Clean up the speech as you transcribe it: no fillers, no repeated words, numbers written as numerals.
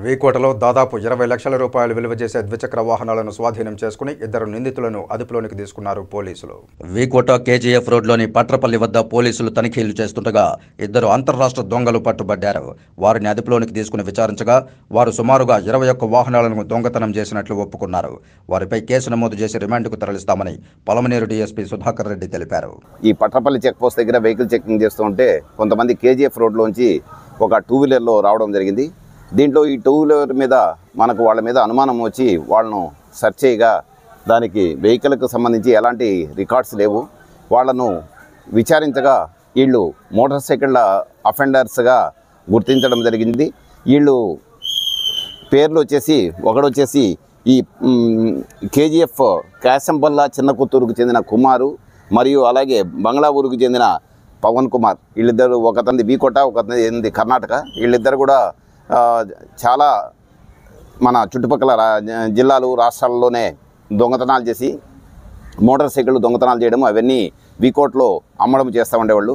వీకోటలో దాదాపు 20 లక్షల రూపాయలు విలువ చేసే ద్విచక్ర వాహనాలను స్వాధీనం చేసుకుని ఇద్దరు నిందితులను అదుపులోనికి తీసుకున్నారు పోలీసులు. వీకోట కేజీఎఫ్ రోడ్లోని పట్రపల్లి వద్ద పోలీసులు తనిఖీలు చేస్తుండగా ఇద్దరు అంతర్రాష్ట్ర దొంగలు పట్టుబడ్డారు. వారిని అదుపులోనికి తీసుకుని విచారించగా వారు సుమారుగా 21 వాహనాలను దొంగతనం చేసినట్లు ఒప్పుకున్నారు. వారిపై కేసు నమోదు చేసి రిమాండ్కు తరలిస్తామని పలమనేరు డీఎస్పీ సుధాకర్ రెడ్డి తెలిపారు. ఈ పట్రపల్లి చెక్ పోస్ట్ దగ్గర వెహికల్ చెకింగ్ చేస్తుంటే కొంతమంది కేజీఎఫ్ రోడ్లోంచి ఒక 2 వీలర్లో రావడం జరిగింది. దీంట్లో ఈ 2 వీలర్ మీద మనకు వాళ్ళ మీద అనుమానం వచ్చి వాళ్ళను సెర్చ్ చేయగా దానికి వెహికల్కు సంబంధించి ఎలాంటి రికార్డ్స్ లేవు. వాళ్ళను విచారించగా వీళ్ళు మోటార్ సైకిళ్ళ అఫెండర్స్గా గుర్తించడం జరిగింది. వీళ్ళు పేర్లు వచ్చేసి ఒకడొచ్చేసి ఈ కేజీఎఫ్ కాశంపల్ల చిన్న కుత్తూరుకు చెందిన కుమారు మరియు అలాగే బంగ్లాపూర్కు చెందిన పవన్ కుమార్. వీళ్ళిద్దరు ఒకతంది వీకోట ఒకతంది కర్ణాటక. వీళ్ళిద్దరు కూడా చాలా మన చుట్టుపక్కల జిల్లాలు రాష్ట్రాల్లోనే దొంగతనాలు చేసి మోటార్ సైకిళ్ళు దొంగతనాలు చేయడం అవన్నీ వీకోట్లో అమ్మడం చేస్తూ ఉండేవాళ్ళు.